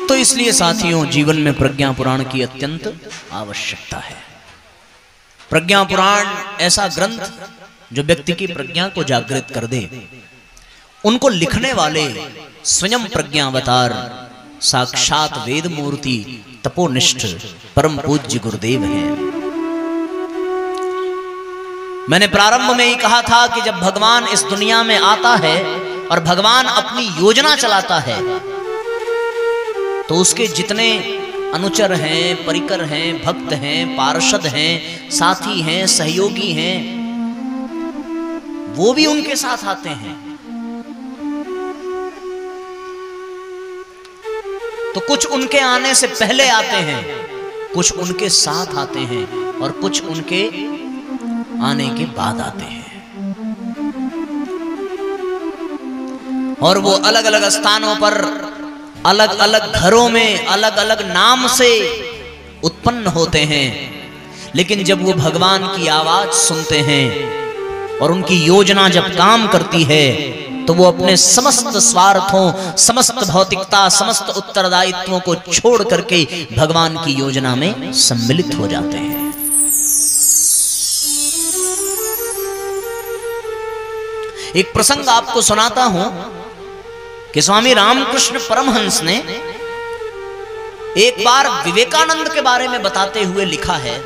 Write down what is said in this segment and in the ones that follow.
तो इसलिए साथियों, जीवन में प्रज्ञा पुराण की अत्यंत आवश्यकता है। प्रज्ञा पुराण ऐसा ग्रंथ जो व्यक्ति की प्रज्ञा को जागृत कर दे। उनको लिखने वाले स्वयं प्रज्ञावतार साक्षात वेद मूर्ति तपोनिष्ठ परम पूज्य गुरुदेव हैं। मैंने प्रारंभ में ही कहा था कि जब भगवान इस दुनिया में आता है और भगवान अपनी योजना चलाता है तो उसके जितने अनुचर हैं, परिकर हैं, भक्त हैं, पार्षद हैं, साथी हैं, सहयोगी हैं, वो भी उनके साथ आते हैं। तो कुछ उनके आने से पहले आते हैं, कुछ उनके साथ आते हैं और कुछ उनके आने के बाद आते हैं। और वो अलग अलग स्थानों पर, अलग अलग घरों में, अलग अलग नाम से उत्पन्न होते हैं। लेकिन जब वो भगवान की आवाज सुनते हैं और उनकी योजना जब काम करती है तो वो अपने समस्त स्वार्थों, समस्त भौतिकता, समस्त उत्तरदायित्वों को छोड़ करके भगवान की योजना में सम्मिलित हो जाते हैं। एक प्रसंग आपको सुनाता हूं कि स्वामी रामकृष्ण परमहंस ने एक बार विवेकानंद के बारे में बताते हुए लिखा है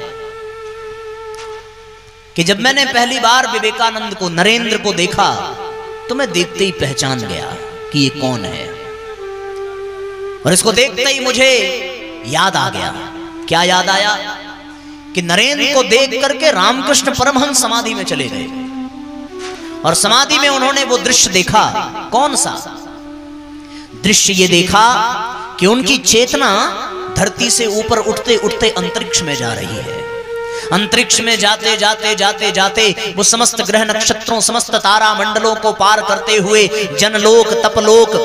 कि जब मैंने पहली बार विवेकानंद को, नरेंद्र को देखा तो मैं देखते ही पहचान गया कि ये कौन है। और इसको देखते ही मुझे याद आ गया। क्या याद आया? कि नरेंद्र को देख करके रामकृष्ण परमहंस समाधि में चले गए और समाधि में उन्होंने वो दृश्य देखा। कौन सा दृश्य? ये देखा कि उनकी चेतना धरती से ऊपर उठते उठते अंतरिक्ष में जा रही है। अंतरिक्ष में जाते जाते जाते जाते वो समस्त ग्रह नक्षत्रों, समस्त तारा मंडलों को पार करते हुए, जनलोक, तपलोक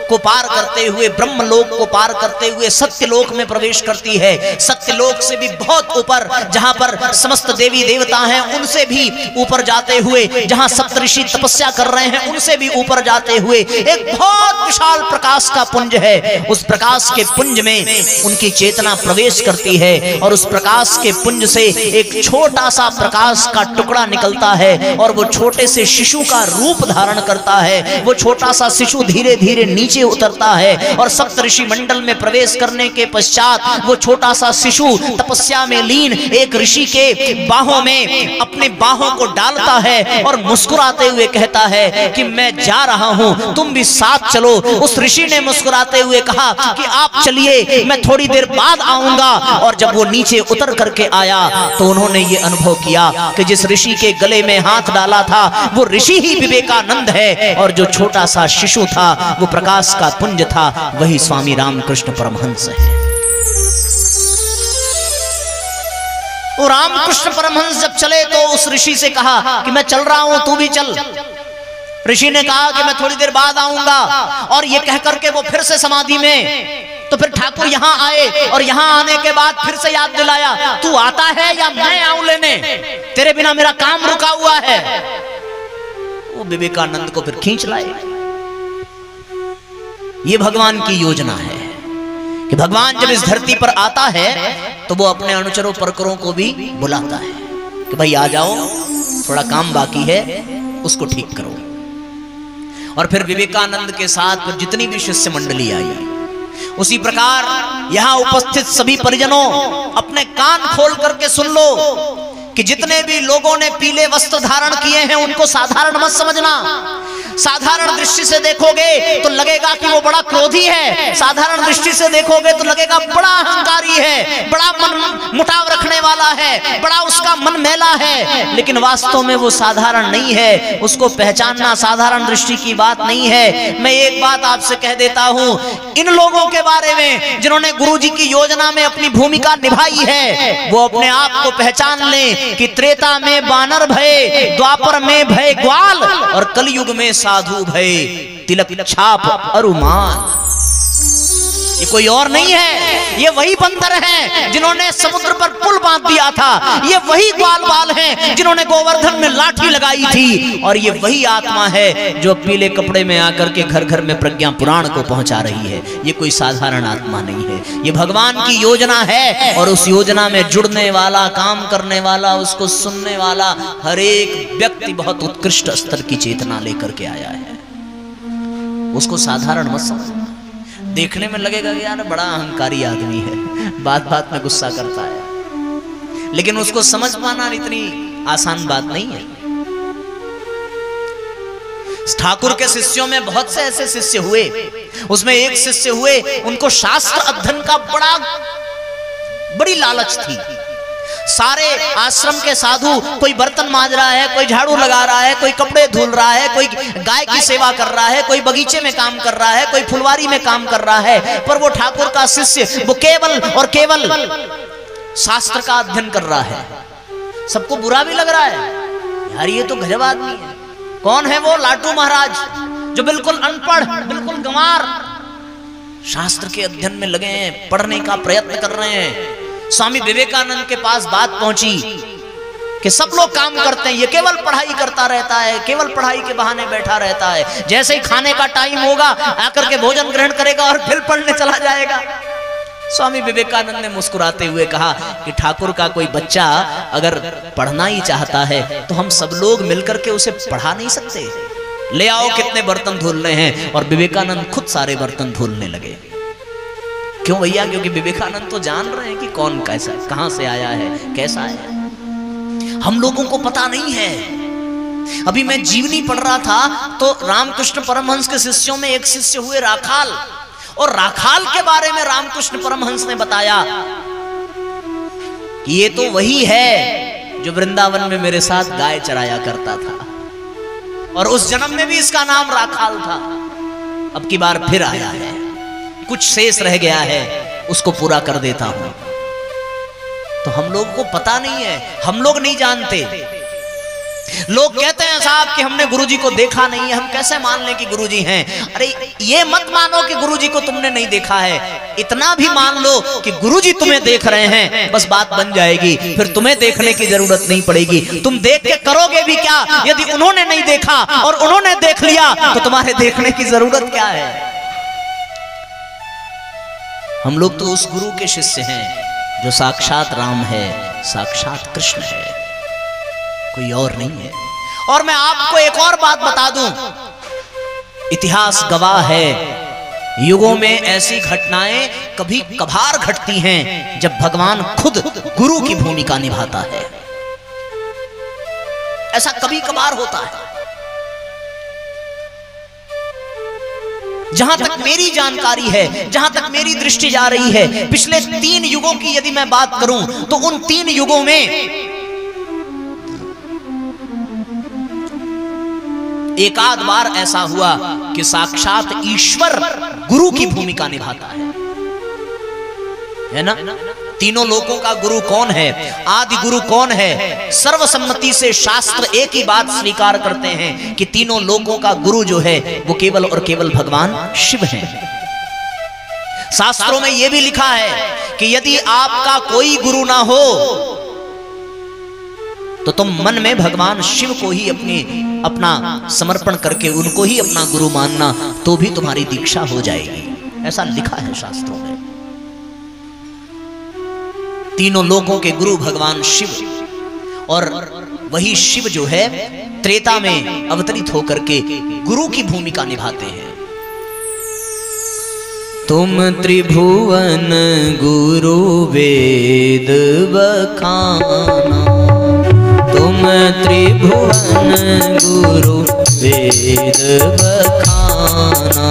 को पार करते हुए, ब्रह्मलोक को पार करते हुए सत्यलोक में प्रवेश करती है। सत्यलोक से भी बहुत ऊपर, जहां पर समस्त देवी देवता हैं, उनसे भी ऊपर जाते हुए, जहां सप्तऋषि तपस्या कर रहे हैं, उनसे भी ऊपर जाते हुए एक बहुत विशाल प्रकाश का पुंज है। उस प्रकाश के पुंज में उनकी चेतना प्रवेश करती है और उस प्रकाश के पुंज से एक छोटा सा प्रकाश का टुकड़ा निकलता है और वो छोटे से शिशु का रूप धारण करता है। वो छोटा सा शिशु धीरे धीरे नीचे उतरता है और सप्तऋषि मंडल में प्रवेश करने के पश्चात वो छोटा सा शिशु तपस्या में लीन एक ऋषि के बाहों में अपने बाहों को डालता है और मुस्कुराते हुए कहता है कि मैं जा रहा हूं, तुम भी साथ चलो। उस ऋषि ने मुस्कुराते हुए कहा कि आप चलिए, मैं थोड़ी देर बाद आऊंगा। और जब वो नीचे उतर करके आया तो उन्होंने ये अनुभव किया कि जिस ऋषि के गले में हाथ डाला था वो ऋषि ही विवेकानंद है और जो छोटा सा शिशु था वो प्रकाश का पुंज था, वही स्वामी रामकृष्ण परमहंस है। वो रामकृष्ण परमहंस जब चले तो उस ऋषि से कहा कि मैं चल रहा हूं, तू भी चल। ऋषि ने कहा कि मैं थोड़ी देर बाद आऊंगा और ये कह करके वो फिर से समाधि में। तो फिर ठाकुर यहां आए और यहां आने के बाद फिर से याद दिलाया, तू आता है या मैं आऊं लेने? तेरे बिना मेरा काम रुका हुआ है। वो विवेकानंद को फिर खींच लाए। ये भगवान की योजना है कि भगवान जब इस धरती पर आता है तो वो अपने अनुचरों परकरों को भी बुलाता है कि भाई आ जाओ, थोड़ा काम बाकी है, उसको ठीक करो। और फिर विवेकानंद के साथ जितनी भी शिष्य मंडली आई, उसी प्रकार यहां उपस्थित सभी परिजनों अपने कान खोल करके सुन लो कि जितने भी लोगों ने पीले वस्त्र धारण किए हैं उनको साधारण मत समझना। साधारण दृष्टि से देखोगे तो लगेगा कि वो बड़ा क्रोधी है, साधारण दृष्टि से देखोगे तो लगेगा बड़ा अहंकारी है, बड़ा मन मुटाव रखने वाला है, बड़ा उसका मन मैला है। लेकिन वास्तव में वो साधारण नहीं है। उसको पहचानना साधारण दृष्टि की बात नहीं है। मैं एक बात आपसे कह देता हूं, इन लोगों के बारे में जिन्होंने गुरुजी की योजना में अपनी भूमिका निभाई है, वो अपने आप को पहचान लें कि त्रेता में बानर भय, द्वापर में भय ग्वाल और कलयुग में साधु भय तिलक छाप अरुमान। ये कोई और नहीं है, ये वही बंदर हैं जिन्होंने समुद्र पर पुल बांध दिया था, ये वही ग्वालवाल हैं जिन्होंने गोवर्धन में लाठी लगाई थी, और ये वही आत्मा है जो पीले कपड़े में आकर के घर घर में प्रज्ञा पुराण को पहुंचा रही है। ये कोई साधारण आत्मा नहीं है, ये भगवान की योजना है, और उस योजना में जुड़ने वाला, काम करने वाला, उसको सुनने वाला हर एक व्यक्ति बहुत उत्कृष्ट स्तर की चेतना लेकर के आया है। उसको साधारण मत समझना। देखने में लगेगा कि यार बड़ा अहंकारी आदमी है, बात बात में गुस्सा करता है, लेकिन उसको समझ पाना इतनी आसान बात नहीं है। ठाकुर के शिष्यों में बहुत से ऐसे शिष्य हुए, उसमें एक शिष्य हुए, उनको शास्त्र अध्ययन का बड़ी लालच थी। सारे आश्रम के साधु, कोई बर्तन मांज रहा है, कोई झाड़ू लगा रहा है, कोई कपड़े धुल रहा है, कोई गाय की सेवा कर रहा है, कोई बगीचे में काम कर रहा है, कोई फुलवारी में काम कर रहा है, पर वो ठाकुर का शिष्य वो केवल और केवल शास्त्र का अध्ययन कर रहा है। सबको बुरा भी लग रहा है, यार ये तो गजब आदमी है। कौन है वो? लाटू महाराज, जो बिल्कुल अनपढ़, बिल्कुल गंवार, शास्त्र के अध्ययन में लगे हैं, पढ़ने का प्रयत्न कर रहे हैं। स्वामी विवेकानंद के पास बात पहुंची कि सब लोग काम करते हैं, ये केवल पढ़ाई करता रहता है, केवल पढ़ाई के बहाने बैठा रहता है। जैसे ही खाने का टाइम होगा आकर के भोजन ग्रहण करेगा और फिर पढ़ने चला जाएगा। स्वामी विवेकानंद ने मुस्कुराते हुए कहा कि ठाकुर का कोई बच्चा अगर पढ़ना ही चाहता है तो हम सब लोग मिलकर के उसे पढ़ा नहीं सकते? ले आओ कितने बर्तन धुलने हैं। और विवेकानंद खुद सारे बर्तन धुलने लगे। क्यों भैया? क्योंकि विवेकानंद तो जान रहे हैं कि कौन कैसा है, कहां से आया है, कैसा है। हम लोगों को पता नहीं है। अभी मैं जीवनी पढ़ रहा था तो रामकृष्ण परमहंस के शिष्यों में एक शिष्य हुए राखाल, और राखाल के बारे में रामकृष्ण परमहंस ने बताया कि ये तो वही है जो वृंदावन में मेरे साथ गाय चराया करता था, और उस जन्म में भी इसका नाम राखाल था। अब की बार फिर आया है, कुछ शेष रह गया है, उसको पूरा कर देता हूं। तो हम लोग को पता नहीं है, हम लोग नहीं जानते। लोग कहते हैं साहब कि हमने गुरुजी को देखा नहीं है, हम कैसे मान लें कि गुरुजी हैं? अरे ये मत मानो कि गुरुजी को तुमने नहीं देखा है, इतना भी मान लो कि गुरुजी तुम्हें देख रहे हैं, बस बात बन जाएगी। फिर तुम्हें देखने की जरूरत नहीं पड़ेगी। तुम देख के करोगे भी क्या? यदि उन्होंने नहीं देखा और उन्होंने देख लिया तो तुम्हारे देखने की जरूरत क्या है? हम लोग तो उस गुरु के शिष्य हैं जो साक्षात राम है, साक्षात कृष्ण है, कोई और नहीं है। और मैं आपको एक और बात बता दूं, इतिहास गवाह है, युगों में ऐसी घटनाएं कभी कभार घटती हैं जब भगवान खुद गुरु की भूमिका निभाता है। ऐसा कभी कभार होता है। जहां तक मेरी जानकारी है, जहां तक मेरी दृष्टि जा रही है, पिछले 3 युगों की यदि मैं बात करूं तो उन 3 युगों में एक आध बार ऐसा हुआ कि साक्षात ईश्वर गुरु की भूमिका निभाता है ना? तीनों लोगों का गुरु कौन है? आदि गुरु कौन है? सर्वसम्मति से शास्त्र एक ही बात स्वीकार करते हैं कि तीनों लोगों का गुरु जो है वो केवल और केवल भगवान शिव है। शास्त्रों में यह भी लिखा है कि यदि आपका कोई गुरु ना हो तो तुम मन में भगवान शिव को ही अपना समर्पण करके उनको ही अपना गुरु मानना, तो भी तुम्हारी दीक्षा हो जाएगी। ऐसा लिखा है शास्त्रों में। तीनों लोगों के गुरु भगवान शिव, और वही शिव जो है त्रेता में अवतरित होकर के गुरु की भूमिका निभाते हैं। तुम त्रिभुवन गुरु वेद बखाना, तुम त्रिभुवन गुरु वेद बखाना,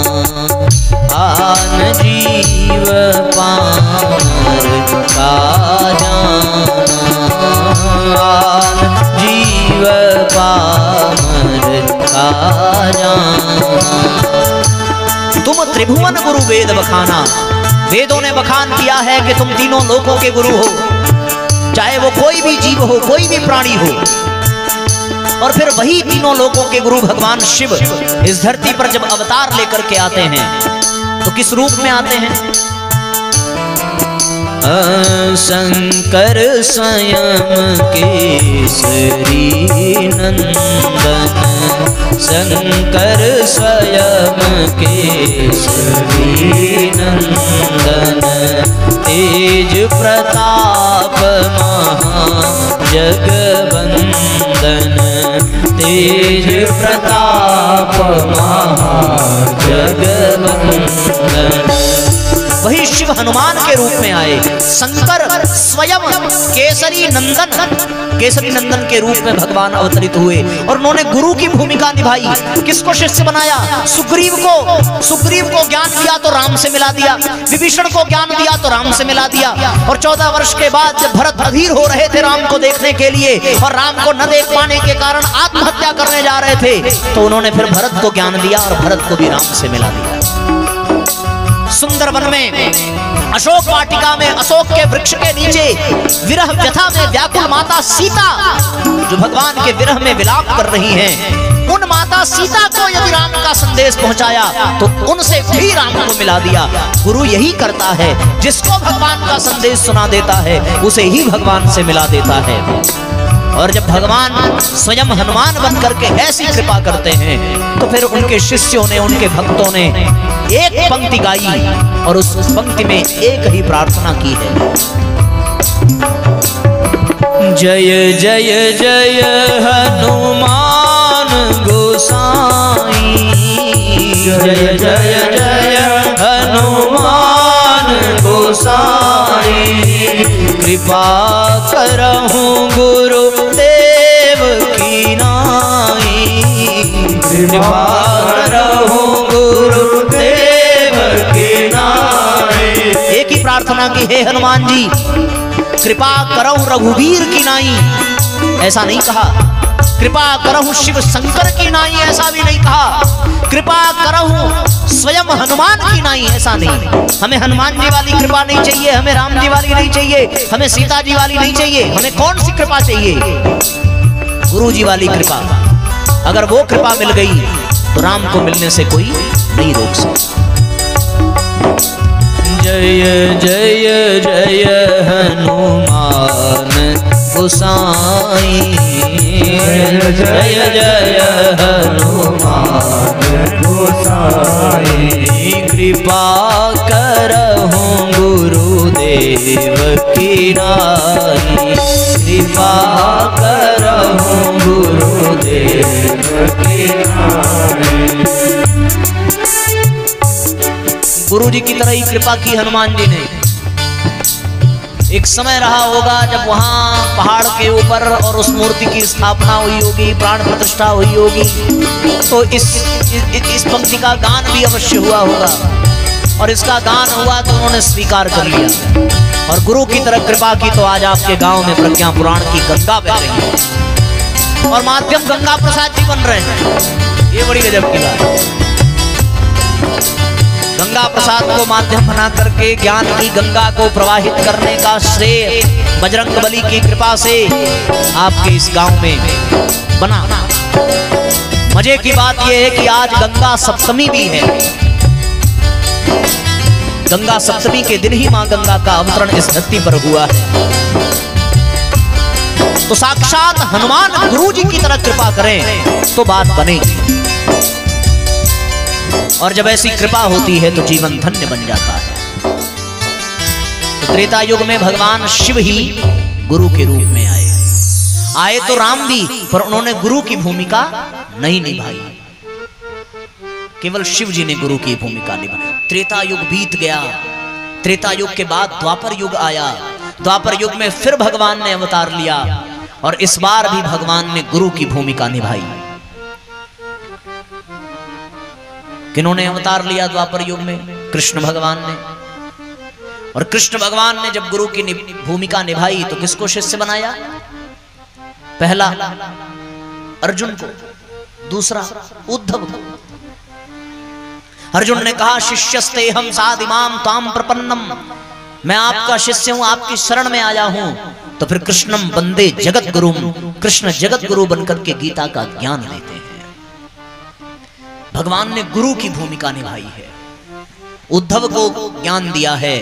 आन जीव पामर का जाना, आन जीव पामर का जाना। तुम त्रिभुवन गुरु वेद बखाना, वेदों ने बखान किया है कि तुम तीनों लोकों के गुरु हो, चाहे वो कोई भी जीव हो, कोई भी प्राणी हो। और फिर वही तीनों लोकों के गुरु भगवान शिव इस धरती पर जब अवतार लेकर के आते हैं तो किस रूप में आते हैं? शंकर स्वयं केसरी नंदन, शंकर स्वयं केसरी नंदन, तेज प्रताप महाजगवंदन, तेज प्रताप महाजगवंदन। वही शिव हनुमान के रूप में आए, शंकर स्वयं केसरी नंदन, केसरी नंदन के रूप में भगवान अवतरित हुए और उन्होंने गुरु की भूमिका निभाई। किसको शिष्य बनाया? सुग्रीव को। सुग्रीव को ज्ञान दिया तो राम से मिला दिया, विभीषण को ज्ञान दिया तो राम से मिला दिया। और 14 वर्ष के बाद जब भरत अधीर हो रहे थे राम को देखने के लिए और राम को न देख पाने के कारण आत्महत्या करने जा रहे थे, तो उन्होंने फिर भरत को ज्ञान दिया और भरत को भी राम से मिला दिया। सुंदर वन में, अशोक वाटिका में, अशोक के वृक्ष के नीचे विरह व्यथा में व्याकुल माता सीता, जो भगवान के विरह में विलाप कर रही हैं, उन माता सीता को यदि राम का संदेश पहुंचाया तो उनसे भी राम को मिला दिया। गुरु यही करता है, जिसको भगवान का संदेश सुना देता है उसे ही भगवान से मिला देता है। और जब भगवान स्वयं हनुमान बन करके ऐसी कृपा करते हैं तो फिर उनके शिष्यों ने, उनके भक्तों ने एक पंक्ति गाई और उस पंक्ति में एक ही प्रार्थना की है, जय जय जय हनुमान गोसाई, जय जय जय हनुमान गोसाई, कृपा करहूं गुरुदेव की नाई, कृपा करहूं गुरुदेव की नाई। एक ही प्रार्थना की, हे हनुमान जी कृपा करहूं रघुवीर की नाई, ऐसा नहीं कहा। कृपा करहूं शिव शंकर की नाई, ऐसा भी नहीं कहा। कृपा करहूं स्वयं हनुमान की नाई, ऐसा नहीं। हमें हनुमान जी वाली कृपा नहीं चाहिए, हमें राम जी वाली नहीं चाहिए, हमें सीता जी वाली नहीं चाहिए। हमें कौन सी कृपा चाहिए? गुरु जी वाली कृपा। अगर वो कृपा मिल गई तो राम को मिलने से कोई नहीं रोक सकता। जय जय जय हनुमान गोसाई, जय जय जय हनुमान गोसाई, कृपा करहूं गुरुदेव की नाई, कृपा करहूं गुरुदेव की नाई। गुरु जी की तरह ही कृपा की हनुमान जी ने। एक समय रहा होगा जब वहां पहाड़ के ऊपर और उस मूर्ति की स्थापना हुई होगी, प्राण प्रतिष्ठा हुई होगी, तो इस पंक्ति का गान भी अवश्य हुआ होगा। और इसका गान हुआ तो उन्होंने स्वीकार कर लिया। और गुरु की तरह कृपा की तो आज आपके गांव में प्रज्ञा पुराण की गंगा बह रही है और माध्यम गंगा प्रसाद जी बन रहे हैं। ये बड़ी गजब की बात है। गंगा प्रसाद को माध्यम बना करके ज्ञान की गंगा को प्रवाहित करने का श्रेय बजरंगबली की कृपा से आपके इस गांव में बना। मजे की बात यह है कि आज गंगा सप्तमी भी है। गंगा सप्तमी के दिन ही मां गंगा का अवतरण इस धरती पर हुआ है। तो साक्षात हनुमान गुरु जी की तरह कृपा करें तो बात बनेगी। और जब ऐसी कृपा होती है तो जीवन धन्य बन जाता है। तो त्रेता युग में भगवान शिव ही गुरु के रूप में आए तो राम भी, पर उन्होंने गुरु की भूमिका नहीं निभाई। केवल शिव जी ने गुरु की भूमिका निभाई। त्रेता युग बीत गया, त्रेता युग के बाद द्वापर युग आया। द्वापर युग में फिर भगवान ने अवतार लिया और इस बार भी भगवान ने गुरु की भूमिका निभाई। किन्होंने अवतार लिया द्वापर युग में? कृष्ण भगवान ने। और कृष्ण भगवान ने जब गुरु की भूमिका निभाई तो किसको शिष्य बनाया? पहला अर्जुन को, दूसरा उद्धव को। अर्जुन ने कहा शिष्यस्ते हम साधिमाम ताम प्रपन्नम, मैं आपका शिष्य हूं, आपकी शरण में आया हूं। तो फिर कृष्णम वंदे जगत गुरुम, कृष्ण जगत गुरु बनकर के गीता का ज्ञान देते हैं। भगवान ने गुरु की भूमिका निभाई है, उद्धव को ज्ञान दिया है।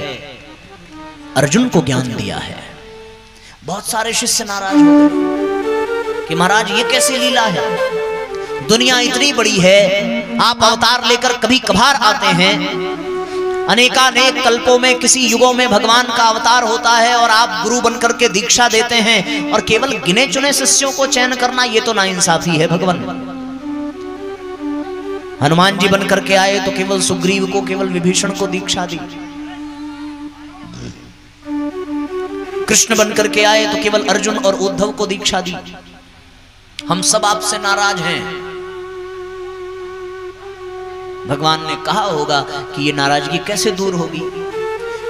अर्जुन को ज्ञान दिया है। बहुत सारे शिष्य नाराज हो गए कि महाराज ये कैसी लीला है, दुनिया इतनी बड़ी है, आप अवतार लेकर कभी कभार आते हैं, अनेकानेक कल्पों में किसी युगों में भगवान का अवतार होता है और आप गुरु बनकर के दीक्षा देते हैं, और केवल गिने चुने शिष्यों को चयन करना ये तो नाइंसाफी है भगवान। हनुमान जी बनकर के आए तो केवल सुग्रीव को, केवल विभीषण को दीक्षा दी। कृष्ण बनकर के आए तो केवल अर्जुन और उद्धव को दीक्षा दी। हम सब आपसे नाराज हैं। भगवान ने कहा होगा कि ये नाराजगी कैसे दूर होगी।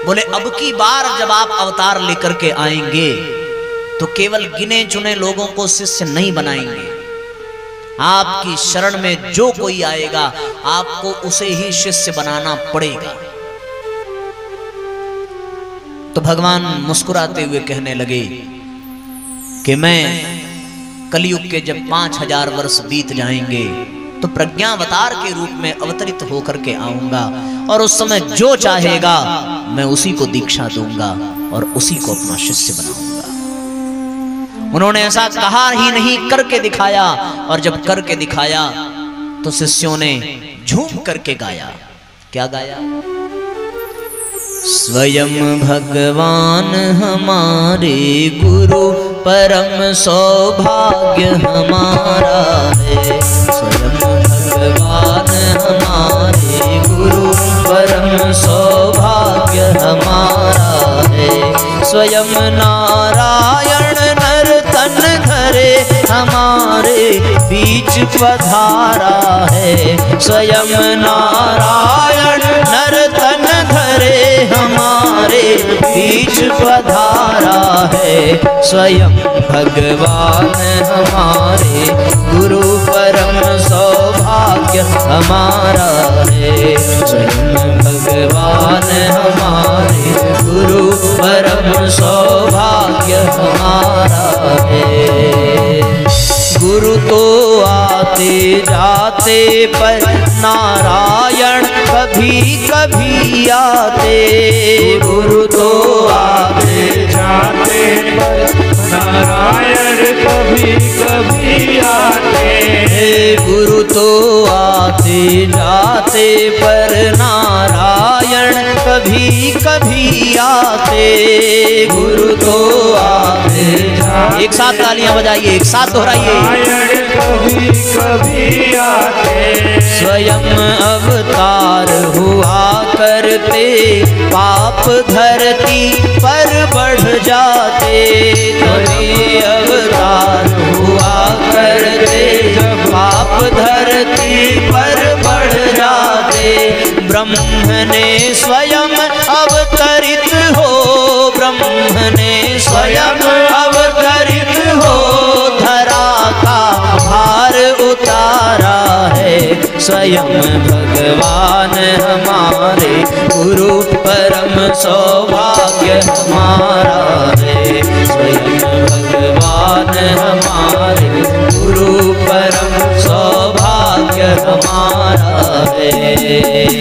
बोले अब की बार जब आप अवतार लेकर के आएंगे तो केवल गिने चुने लोगों को शिष्य नहीं बनाएंगे, आपकी शरण में जो कोई आएगा आपको उसे ही शिष्य बनाना पड़ेगा। तो भगवान मुस्कुराते हुए कहने लगे कि मैं कलयुग के जब 5000 वर्ष बीत जाएंगे तो प्रज्ञावतार के रूप में अवतरित होकर के आऊंगा, और उस समय जो चाहेगा मैं उसी को दीक्षा दूंगा और उसी को अपना शिष्य बनाऊंगा। उन्होंने ऐसा कहा ही नहीं, करके दिखाया, और जब करके दिखाया तो शिष्यों ने झूम करके गाया। क्या गाया? स्वयं भगवान हमारे गुरु, परम सौभाग्य हमारा है। स्वयं भगवान हमारे गुरु, परम सौभाग्य हमारा है। स्वयं नारायण नर तन धरे हमारे बीच पधारा है। स्वयं नारायण नर तन धरे हमारे बीच पधारा है। स्वयं भगवान हमारे गुरु, परम सौभाग्य हमारा है। स्वयं भगवान हमारे गुरु, परम सौभाग्य हमारा है। गुरु तो आते जाते पर नारायण कभी कभी आते। गुरु तो आते जाते पर नारायण कभी कभी आते। गुरु तो आते जाते पर नारायण कभी कभी आते। गुरु तो आते जाते, एक साथ तालियां बजाइए, एक साथ दोहराइए। कभी कभी आते। स्वयं अवतार हुआ करते, पाप धरती पर बढ़ जाते। कभी अवतार हुआ करते, पाप धरती पर बढ़ जाते। ब्रह्म ने स्वयं अवतरित हो, ब्रह्म ने स्वयं अवतरित हो, धरा का भार उतारा है। स्वयं भगवान हमारे गुरु, परम सौभाग्य हमारा है। स्वयं भगवान हमारे गुरु, परम सौभाग्य हमारा है।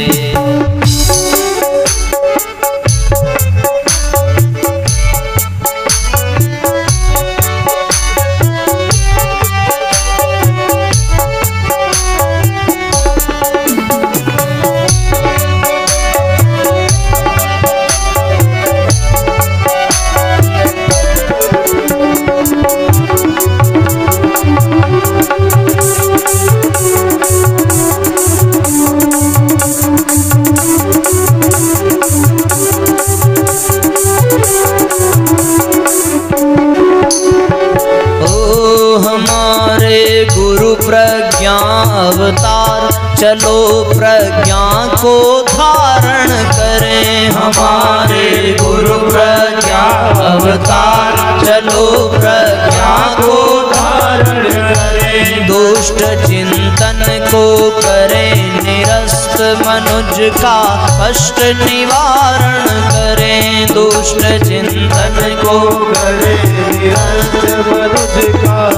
अवतार चलो प्रज्ञा को धारण करें। हमारे गुरु प्रज्ञा अवतार चलो प्रज्ञा को धारण करें। दुष्ट चिंतन को करें निरस्त, मनुज का कष्ट निवारण करें। दुष्ट चिंतन को करें निरस्त, मनुज का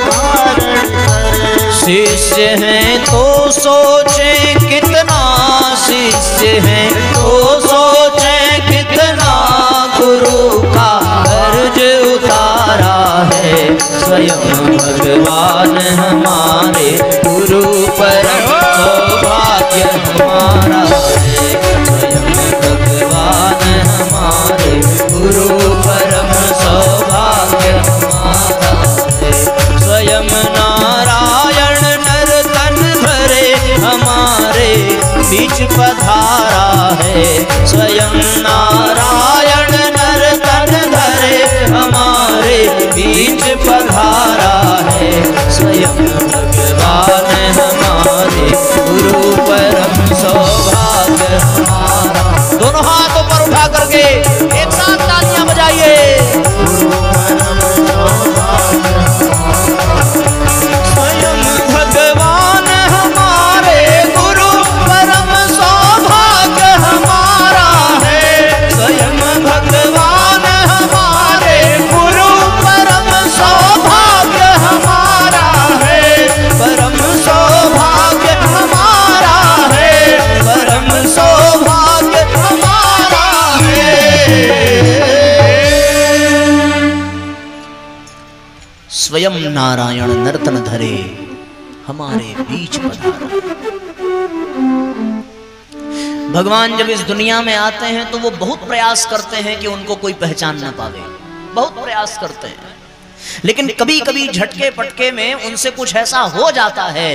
धारण करें। शिष्य हैं तो सोचें कितना, शिष्य हैं तो सोचें कितना, स्वयं नारायण नर्तन धरे हमारे बीच पधारा है। स्वयं भगवान हमारे गुरु परम सौभाग्य हमारा। दोनों हाथों पर उठा करके एक साथ तालियां बजाइए। स्वयं भगवान हमारे गुरु परम सौभाग्य हमारा है। स्वयं भगवान हमारे गुरु परम सौभाग्य हमारा है। परम सौभाग्य हमारा है। परम सौभाग्य हमारा है। स्वयं नारायण नर्तन धरे हमारे बीच पधारा। भगवान जब इस दुनिया में आते हैं तो वो बहुत प्रयास करते हैं कि उनको कोई पहचान ना पावे, बहुत प्रयास करते हैं। लेकिन कभी कभी झटके पटके में उनसे कुछ ऐसा हो जाता है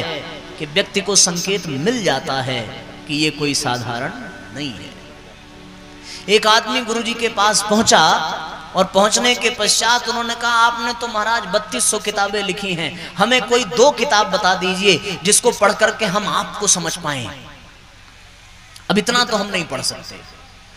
कि व्यक्ति को संकेत मिल जाता है कि ये कोई साधारण नहीं है। एक आदमी गुरुजी के पास पहुंचा और पहुंचने के पश्चात उन्होंने कहा, आपने तो महाराज 3200 किताबें लिखी हैं, हमें कोई 2 किताब बता दीजिए जिसको पढ़ करके हम आपको समझ पाएं। अब इतना तो हम नहीं पढ़ सकते।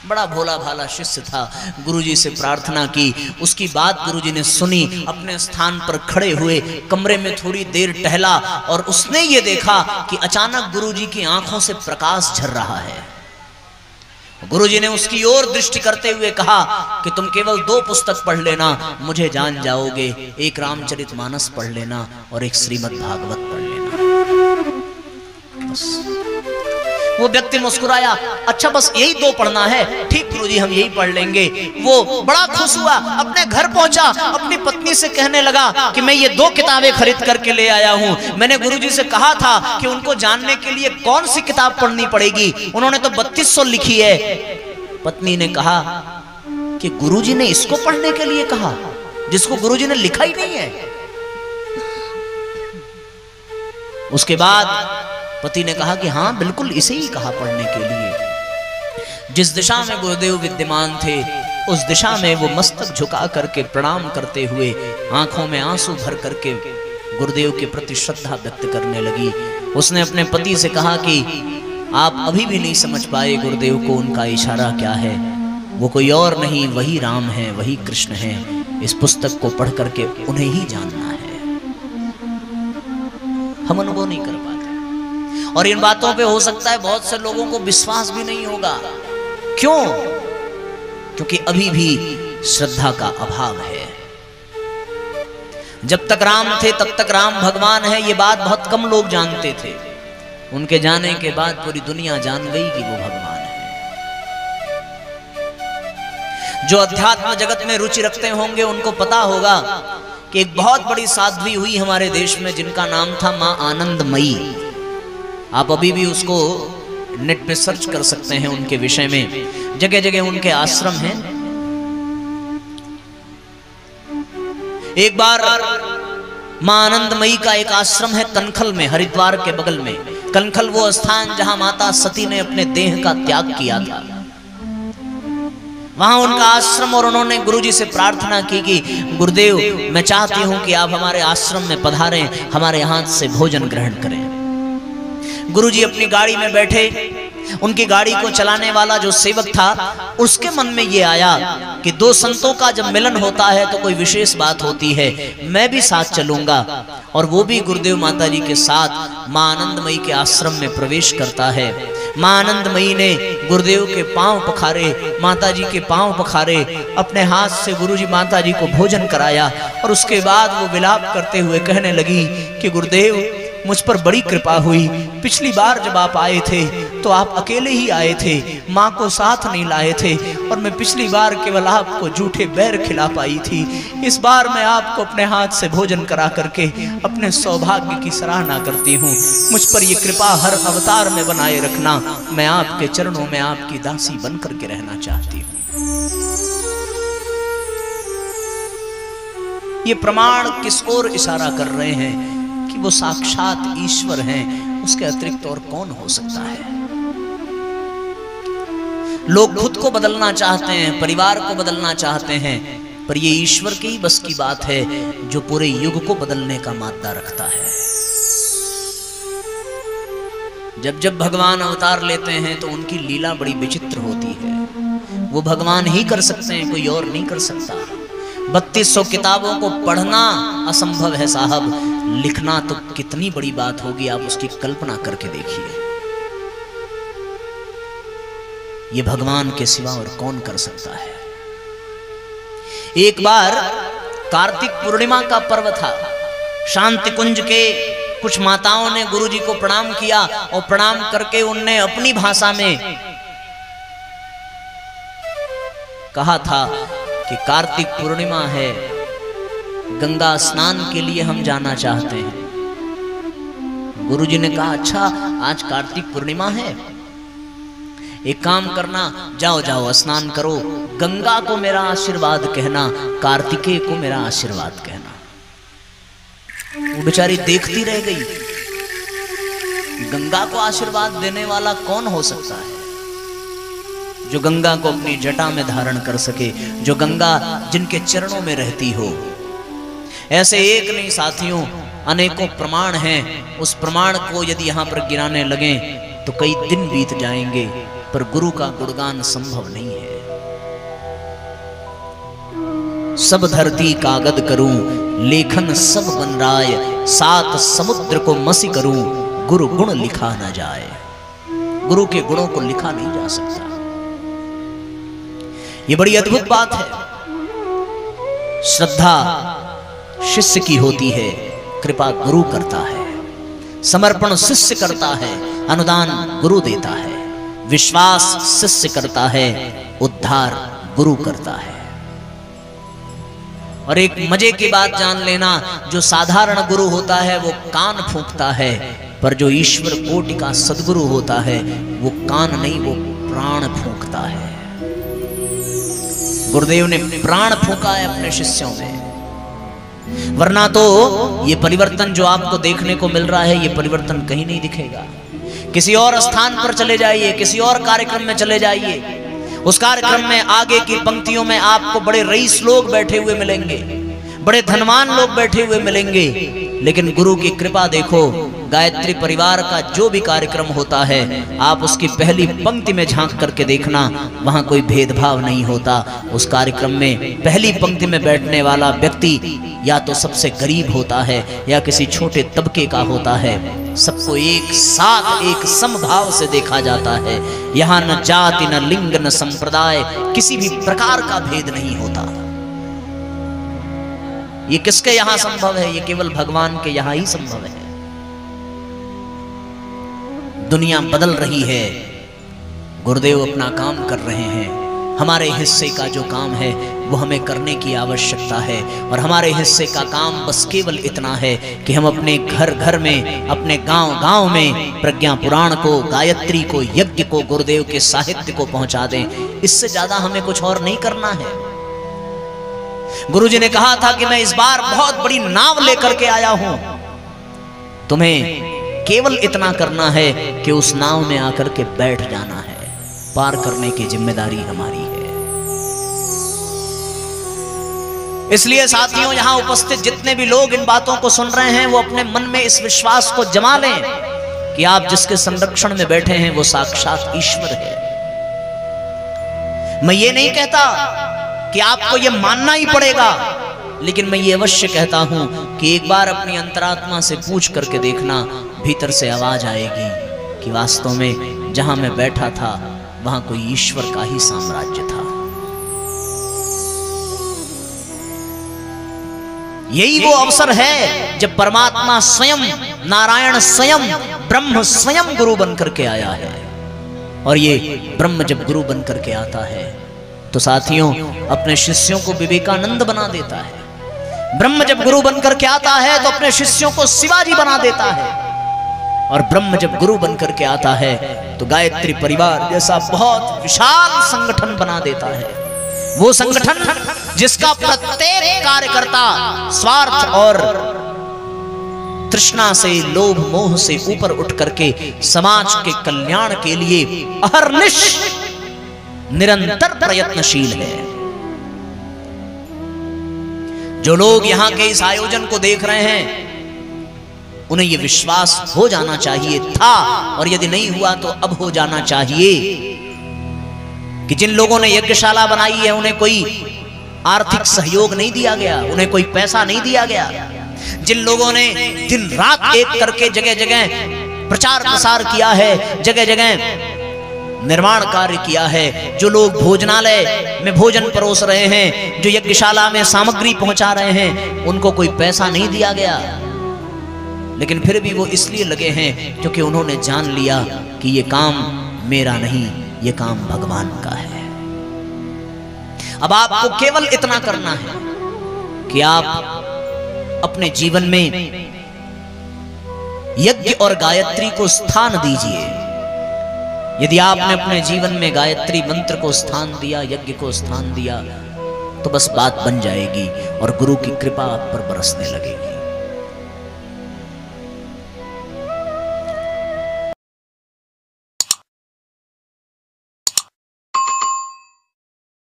बड़ा भोला भाला शिष्य था, गुरुजी से प्रार्थना की, उसकी बात गुरुजी ने सुनी, अपने स्थान पर खड़े हुए कमरे में थोड़ी देर टहला और उसने ये देखा कि अचानक गुरुजी की आंखों से प्रकाश झर रहा है। गुरुजी ने उसकी ओर दृष्टि करते हुए कहा कि तुम केवल 2 पुस्तक पढ़ लेना, मुझे जान जाओगे। एक रामचरितमानस पढ़ लेना और एक श्रीमद् भागवत पढ़ लेना। बस। वो व्यक्ति मुस्कुराया, अच्छा बस यही 2 पढ़ना है, ठीक गुरुजी हम यही पढ़ लेंगे। वो बड़ा खुश हुआ, अपने घर पहुंचा, अपनी पत्नी से कहने लगा कि मैं ये 2 किताबें खरीद करके ले आया हूं। मैंने गुरुजी से कहा था कि उनको जानने के लिए कौन सी किताब पढ़नी पड़ेगी, उन्होंने तो 3200 लिखी है। पत्नी ने कहा कि गुरुजी ने इसको पढ़ने के लिए कहा जिसको गुरुजी ने लिखा ही नहीं है। उसके बाद पति ने कहा कि हाँ बिल्कुल इसे ही कहा पढ़ने के लिए। जिस दिशा में गुरुदेव विद्यमान थे उस दिशा में वो मस्तक झुका करके प्रणाम करते हुए आंखों में आंसू भर करके गुरुदेव के प्रति श्रद्धा व्यक्त करने लगी। उसने अपने पति से कहा कि आप अभी भी नहीं समझ पाए गुरुदेव को उनका इशारा क्या है। वो कोई और नहीं, वही राम है, वही कृष्ण है। इस पुस्तक को पढ़ करके उन्हें ही जानना है। हम अनुभव नहीं कर पाते और इन बातों पे हो सकता है बहुत से लोगों को विश्वास भी नहीं होगा। क्यों? क्योंकि अभी भी श्रद्धा का अभाव है। जब तक राम थे तब तक राम भगवान है, ये बात बहुत कम लोग जानते थे। उनके जाने के बाद पूरी दुनिया जान गई कि वो भगवान है। जो अध्यात्म जगत में रुचि रखते होंगे उनको पता होगा कि एक बहुत बड़ी साध्वी हुई हमारे देश में जिनका नाम था मां आनंदमयी। आप अभी भी उसको नेट पे सर्च कर सकते हैं, उनके विषय में जगह जगह उनके आश्रम हैं। एक बार मां आनंदमयी का एक आश्रम है कनखल में, हरिद्वार के बगल में। कनखल वो स्थान जहां माता सती ने अपने देह का त्याग किया था, वहां उनका आश्रम। और उन्होंने गुरुजी से प्रार्थना की कि गुरुदेव मैं चाहती हूं कि आप हमारे आश्रम में पधारें, हमारे हाथ से भोजन ग्रहण करें। गुरुजी अपनी गाड़ी में बैठे, उनकी गाड़ी को चलाने वाला जो सेवक था उसके मन में ये आया कि 2 संतों का जब मिलन होता है तो कोई विशेष बात होती है, मैं भी साथ चलूंगा। और वो भी गुरुदेव माता जी के साथ मां आनंदमयी के आश्रम में प्रवेश करता है। मां आनंदमयी ने गुरुदेव के पांव पखारे, माता जी के पांव पखारे, अपने हाथ से गुरुजी माता जी को भोजन कराया और उसके बाद वो विलाप करते हुए कहने लगी कि गुरुदेव मुझ पर बड़ी कृपा हुई। पिछली बार जब आप आए थे तो आप अकेले ही आए थे, माँ को साथ नहीं लाए थे और मैं पिछली बार केवल आपको जूठे बैर खिला पाई थी। इस बार मैं आपको अपने हाथ से भोजन करा करके अपने सौभाग्य की सराहना करती हूँ। मुझ पर ये कृपा हर अवतार में बनाए रखना। मैं आपके चरणों में आपकी दासी बन करके रहना चाहती हूँ। ये प्रमाण किस ओर इशारा कर रहे हैं कि वो साक्षात ईश्वर हैं, उसके अतिरिक्त और कौन हो सकता है। लोग खुद को बदलना चाहते हैं, परिवार को बदलना चाहते हैं, पर ये ईश्वर की ही बस की बात है जो पूरे युग को बदलने का मादा रखता है। जब जब भगवान अवतार लेते हैं तो उनकी लीला बड़ी विचित्र होती है। वो भगवान ही कर सकते हैं, कोई और नहीं कर सकता। 3200 किताबों को पढ़ना असंभव है साहब, लिखना तो कितनी बड़ी बात होगी, आप उसकी कल्पना करके देखिए। ये भगवान के सिवा और कौन कर सकता है। एक बार कार्तिक पूर्णिमा का पर्व था। शांति कुंज के कुछ माताओं ने गुरुजी को प्रणाम किया और प्रणाम करके उनने अपनी भाषा में कहा था कि कार्तिक पूर्णिमा है, गंगा स्नान के लिए हम जाना चाहते हैं। गुरुजी ने कहा अच्छा आज कार्तिक पूर्णिमा है, एक काम करना, जाओ जाओ स्नान करो, गंगा को मेरा आशीर्वाद कहना, कार्तिकेय को मेरा आशीर्वाद कहना। वो बेचारी देखती रह गई, गंगा को आशीर्वाद देने वाला कौन हो सकता है जो गंगा को अपनी जटा में धारण कर सके, जो गंगा जिनके चरणों में रहती हो। ऐसे एक नहीं साथियों, अनेकों प्रमाण हैं। उस प्रमाण को यदि यहां पर गिनाने लगे तो कई दिन बीत जाएंगे, पर गुरु का गुणगान संभव नहीं है। सब धरती कागद करूं, लेखन सब बन राय, 7 समुद्र को मसी करूं, गुरु गुण लिखा न जाए। गुरु के गुणों को लिखा नहीं जा सकता। ये बड़ी अद्भुत बात है। श्रद्धा शिष्य की होती है, कृपा गुरु करता है, समर्पण शिष्य करता है, अनुदान गुरु देता है, विश्वास शिष्य करता है, उद्धार गुरु करता है। और एक मजे की बात जान लेना, जो साधारण गुरु होता है वो कान फूंकता है, पर जो ईश्वर कोटि का सद्गुरु होता है वो कान नहीं, वो प्राण फूंकता है। गुरुदेव ने प्राण फूंका है अपने शिष्यों में, वरना तो ये परिवर्तन जो आपको देखने को मिल रहा है, ये परिवर्तन कहीं नहीं दिखेगा। किसी और स्थान पर चले जाइए, किसी और कार्यक्रम में चले जाइए, उस कार्यक्रम में आगे की पंक्तियों में आपको बड़े रईस लोग बैठे हुए मिलेंगे, बड़े धनवान लोग बैठे हुए मिलेंगे, लेकिन गुरु की कृपा देखो, गायत्री परिवार का जो भी कार्यक्रम होता है, आप उसकी पहली पंक्ति में झांक करके देखना, वहां कोई भेदभाव नहीं होता। उस कार्यक्रम में पहली पंक्ति में बैठने वाला व्यक्ति या तो सबसे गरीब होता है या किसी छोटे तबके का होता है, सबको एक साथ एक समभाव से देखा जाता है। यहाँ न जाति, न लिंग, न संप्रदाय, किसी भी प्रकार का भेद नहीं होता। ये किसके यहां संभव है? ये केवल भगवान के यहां ही संभव है। दुनिया बदल रही है, गुरुदेव अपना काम कर रहे हैं, हमारे हिस्से का जो काम है वो हमें करने की आवश्यकता है। और हमारे हिस्से का काम बस केवल इतना है कि हम अपने घर घर में, अपने गांव गांव में प्रज्ञा पुराण को, गायत्री को, यज्ञ को, गुरुदेव के साहित्य को पहुंचा दें। इससे ज्यादा हमें कुछ और नहीं करना है। गुरुजी ने कहा था कि मैं इस बार बहुत बड़ी नाव लेकर के आया हूं, तुम्हें केवल इतना करना है कि उस नाव में आकर के बैठ जाना है, पार करने की जिम्मेदारी हमारी है। इसलिए साथियों, यहां उपस्थित जितने भी लोग इन बातों को सुन रहे हैं, वो अपने मन में इस विश्वास को जमा लें कि आप जिसके संरक्षण में बैठे हैं वो साक्षात ईश्वर है। मैं ये नहीं कहता कि आपको ये मानना ही पड़ेगा, लेकिन मैं ये अवश्य कहता हूं कि एक बार अपनी अंतरात्मा से पूछ करके देखना, भीतर से आवाज आएगी कि वास्तव में जहां मैं बैठा था वहां कोई ईश्वर का ही साम्राज्य था। यही वो अवसर है जब परमात्मा स्वयं, नारायण स्वयं, ब्रह्म स्वयं गुरु बनकर के आया है। और ये ब्रह्म जब गुरु बनकर के आता है तो साथियों अपने शिष्यों को विवेकानंद बना देता है। ब्रह्म जब गुरु बनकर के आता है तो अपने शिष्यों को शिवाजी बना देता है। और ब्रह्म जब गुरु बनकर के आता है तो गायत्री परिवार जैसा बहुत विशाल संगठन बना देता है। वो संगठन जिसका प्रत्येक कार्यकर्ता स्वार्थ और तृष्णा से, लोभ मोह से ऊपर उठ करके समाज के कल्याण के लिए अहर्निश निरंतर प्रयत्नशील है। जो लोग यहां के इस आयोजन को देख रहे हैं, उन्हें यह विश्वास हो जाना चाहिए था, और यदि नहीं हुआ तो अब हो जाना चाहिए, कि जिन लोगों ने यज्ञशाला बनाई है उन्हें कोई आर्थिक सहयोग नहीं दिया गया, उन्हें कोई पैसा नहीं दिया गया। जिन लोगों ने दिन रात एक करके जगह जगह प्रचार प्रसार किया है, जगह जगह निर्माण कार्य किया है, जो लोग भोजनालय में भोजन परोस रहे हैं, जो यज्ञशाला में सामग्री पहुंचा रहे हैं, उनको कोई पैसा नहीं दिया गया, लेकिन फिर भी वो इसलिए लगे हैं क्योंकि उन्होंने जान लिया कि ये काम मेरा नहीं, ये काम भगवान का है। अब आपको केवल इतना करना है कि आप अपने जीवन में यज्ञ और गायत्री को स्थान दीजिए। यदि आपने अपने जीवन में गायत्री मंत्र को स्थान दिया, यज्ञ को स्थान दिया, तो बस बात बन जाएगी और गुरु की कृपा आप पर बरसने लगेगी।